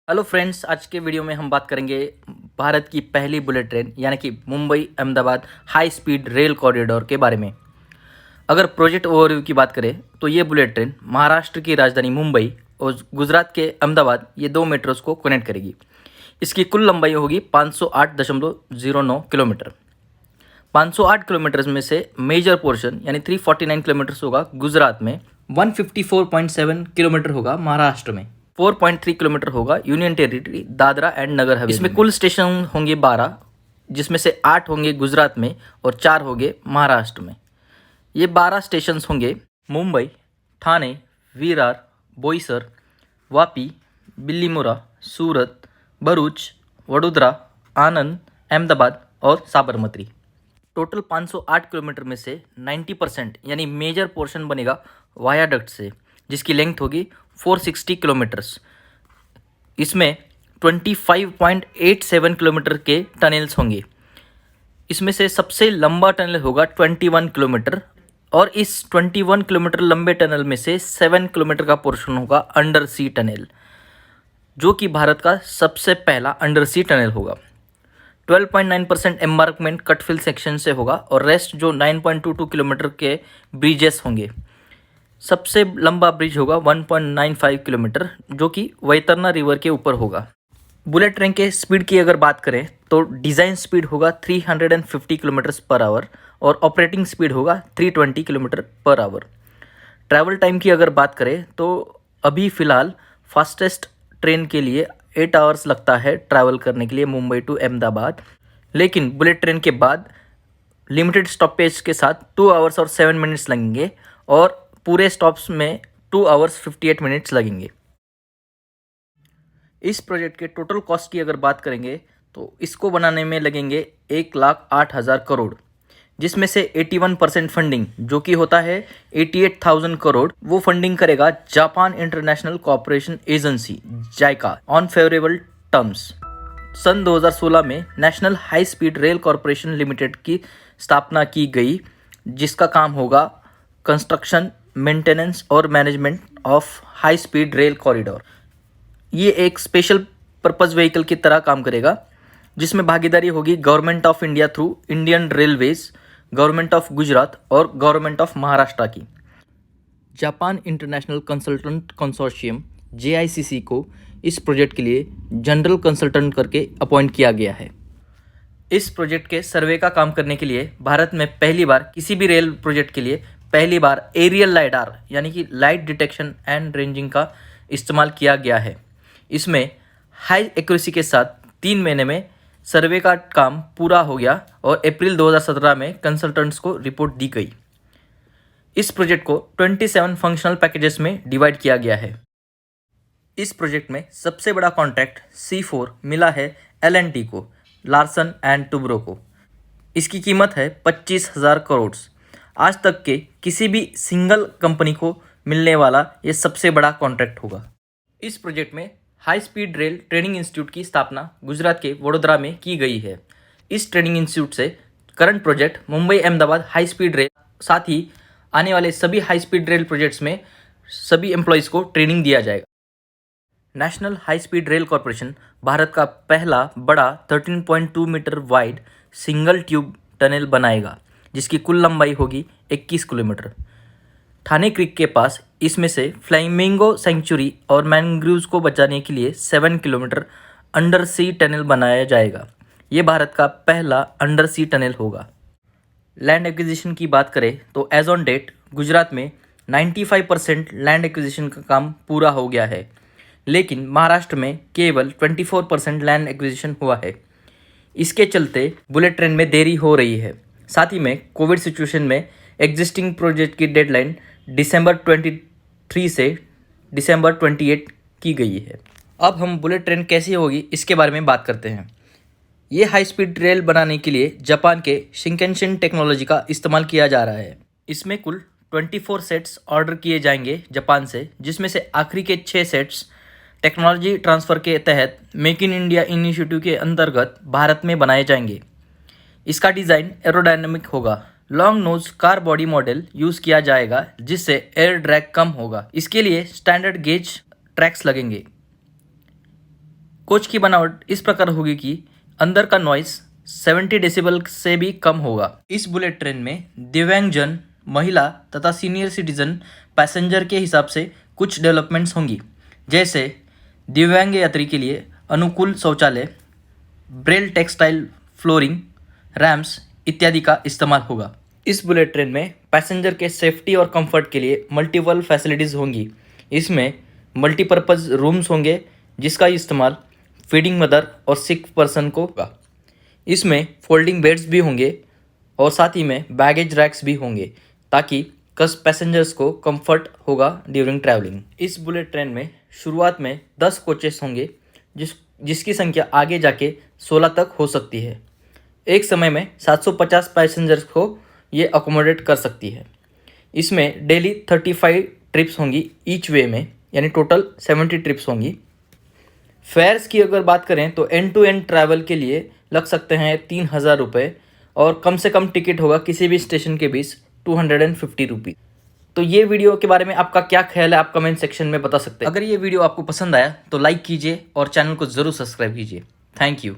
Hello friends, आज के video में हम बात करेंगे भारत की पहली बुलेट ट्रेन यानी कि Mumbai Ahmedabad high speed rail corridor के बारे में। अगर प्रोजेक्ट ओवरव्यू की बात करें तो ये बुलेट ट्रेन महाराष्ट्र की राजधानी मुंबई और गुजरात के अहमदाबाद ये दो मेट्रोस को कनेक्ट करेगी। इसकी कुल लंबाई होगी 508.09 किलोमीटर। 508 किलोमीटर में से मेजर पोर्शन यानी 349 किलोमीटर होगा गुजरात में, 154.7 किलोमीटर होगा महाराष्ट्र में, 4.3 किलोमीटर होगा union territory Dadra and Nagar Haveli. इसमें कुल स्टेशन होंगे 12, जिसमें से 8 होंगे गुजरात में और 4 होंगे महाराष्ट्र में। ये 12 स्टेशन होंगे मुंबई, ठाणे, विरार, बोईसर, वापी, बिल्लीमोरा, सूरत, भरूच, वडोदरा, आनंद, अहमदाबाद और साबरमती। टोटल 508 किलोमीटर में से 90% यानी मेजर पोर्शन बनेगा वायाडक्ट से, जिसकी लेंथ होगी 460 किलोमीटर्स। इसमें 25.87 किलोमीटर के टनल्स होंगे। इसमें से सबसे लंबा टनल होगा 21 किलोमीटर और इस 21 किलोमीटर लंबे टनल में से 7 किलोमीटर का पोर्शन होगा अंडर सी टनल, जो कि भारत का सबसे पहला अंडर सी टनल होगा। 12.9% एम्बार्कमेंट कटफिल सेक्शन से होगा और रेस्ट जो 9.22 किलोमीटर के ब्रिजेस होंगे। सबसे लंबा ब्रिज होगा 1.95 किलोमीटर, जो कि वैतरना रिवर के ऊपर होगा। बुलेट ट्रेन के स्पीड की अगर बात करें तो डिज़ाइन स्पीड होगा 350 किलोमीटर पर आवर और ऑपरेटिंग स्पीड होगा 320 kilometre per hour. Travel time की अगर बात करें तो अभी फ़िलहाल फास्टेस्ट ट्रेन के लिए 8 आवर्स लगता है ट्रैवल करने के लिए मुंबई टू अहमदाबाद, लेकिन बुलेट ट्रेन के बाद लिमिटेड स्टॉपेज के साथ 2 आवर्स और 7 मिनट्स लगेंगे और पूरे स्टॉप्स में 2 आवर्स 58 मिनट्स लगेंगे। इस प्रोजेक्ट के टोटल कॉस्ट की अगर बात करेंगे तो इसको बनाने में लगेंगे 1,08,000 करोड़, जिसमें से 81% फंडिंग जो कि होता है 88,000 करोड़, वो फंडिंग करेगा Japan international cooperation agency JICA on favourable terms. सन 2016 में national high speed rail corporation limited की स्थापना की गई, जिसका काम होगा कंस्ट्रक्शन, मेंटेनेंस और management of high speed rail corridor. ये एक स्पेशल पर्पस व्हीकल की तरह काम करेगा, जिसमें भागीदारी होगी government of India through Indian railways, government of Gujarat और गवर्नमेंट ऑफ महाराष्ट्र की। Japan international consultant consortium JICC को इस प्रोजेक्ट के लिए जनरल कंसल्टेंट करके अपॉइंट किया गया है। इस प्रोजेक्ट के सर्वे का काम करने के लिए भारत में पहली बार किसी भी रेल प्रोजेक्ट के लिए पहली बार एरियल लाइडार यानी कि लाइट डिटेक्शन एंड रेंजिंग का इस्तेमाल किया गया है। इसमें हाई एक्यूरेसी के साथ 3 महीने में सर्वे का काम पूरा हो गया और अप्रैल 2017 में कंसल्टेंट्स को रिपोर्ट दी गई। इस प्रोजेक्ट को 27 फंक्शनल पैकेजेस में डिवाइड किया गया है। इस प्रोजेक्ट में सबसे बड़ा कॉन्ट्रैक्ट C4 मिला है L&T को, लार्सन एंड टुब्रो को। इसकी कीमत है 25,000 करोड़। आज तक के किसी भी सिंगल कंपनी को मिलने वाला ये सबसे बड़ा कॉन्ट्रैक्ट होगा। इस प्रोजेक्ट में high speed rail training institute की स्थापना गुजरात के वडोदरा में की गई है। इस ट्रेनिंग इंस्टीट्यूट से current project Mumbai Ahmedabad high speed rail, साथ ही आने वाले सभी हाई स्पीड रेल प्रोजेक्ट्स में सभी एम्प्लॉयज़ को ट्रेनिंग दिया जाएगा। National high speed rail Corporation Bharat का पहला बड़ा 13.2 metre wide single tube tunnel बनाएगा, जिसकी कुल लंबाई होगी 21 किलोमीटर। ठाणे क्रीक के पास इसमें से फ्लामिंगो सेंचुरी और मैंग्रोव्स को बचाने के लिए 7 किलोमीटर अंडर सी टनल बनाया जाएगा। ये भारत का पहला अंडर सी टनल होगा। लैंड एक्विजिशन की बात करें तो एज ऑन डेट गुजरात में 95% लैंड एक्विजिशन का काम पूरा हो गया है, लेकिन महाराष्ट्र में केवल 24% लैंड एक्विजिशन हुआ है। इसके चलते बुलेट ट्रेन में देरी हो रही है। साथ ही में कोविड सिचुएशन में एग्जिस्टिंग प्रोजेक्ट की डेडलाइन दिसंबर 23 से दिसंबर 28 की गई है। अब हम बुलेट ट्रेन कैसी होगी इसके बारे में बात करते हैं। ये हाई स्पीड रेल बनाने के लिए जापान के शिंकेनशिन टेक्नोलॉजी का इस्तेमाल किया जा रहा है। इसमें कुल 24 सेट्स ऑर्डर किए जाएंगे जापान से, जिसमें से आखिरी के 6 सेट्स टेक्नोलॉजी ट्रांसफ़र के तहत मेक इन इंडिया इनिशिएटिव के अंतर्गत भारत में बनाए जाएंगे। इसका डिज़ाइन एरोडायनेमिक होगा। Long nose car body model use किया जाएगा, जिससे एयर ड्रैग कम होगा। इसके लिए स्टैंडर्ड गेज ट्रैक्स लगेंगे। कोच की बनावट इस प्रकार होगी कि अंदर का नॉइस 70 डेसिबल से भी कम होगा। इस बुलेट ट्रेन में दिव्यांगजन, महिला तथा सीनियर सिटीजन पैसेंजर के हिसाब से कुछ डेवलपमेंट्स होंगी, जैसे दिव्यांग यात्री के लिए अनुकूल शौचालय, ब्रेल टेक्सटाइल फ्लोरिंग, रैम्प्स इत्यादि का इस्तेमाल होगा। इस बुलेट ट्रेन में पैसेंजर के सेफ्टी और कंफर्ट के लिए मल्टीपल फैसिलिटीज़ होंगी। इसमें मल्टीपर्पज़ रूम्स होंगे जिसका इस्तेमाल फीडिंग मदर और सिक पर्सन को होगा। इसमें फोल्डिंग बेड्स भी होंगे और साथ ही में बैगेज रैक्स भी होंगे ताकि पैसेंजर्स को कंफर्ट होगा ड्यूरिंग ट्रैवलिंग। इस बुलेट ट्रेन में शुरुआत में 10 कोचेस होंगे जिसकी संख्या आगे जाके 16 तक हो सकती है। एक समय में 750 पैसेंजर्स को ये अकोमोडेट कर सकती है। इसमें डेली 35 ट्रिप्स होंगी ईच वे में, यानी टोटल 70 ट्रिप्स होंगी। फेयर्स की अगर बात करें तो एंड टू एंड ट्रैवल के लिए लग सकते हैं 3000 रुपये और कम से कम टिकट होगा किसी भी स्टेशन के बीच 250 रुपीज़। तो ये वीडियो के बारे में आपका क्या ख्याल है, आप कमेंट सेक्शन में बता सकते हैं। अगर ये वीडियो आपको पसंद आया तो लाइक कीजिए और चैनल को ज़रूर सब्सक्राइब कीजिए। Thank you.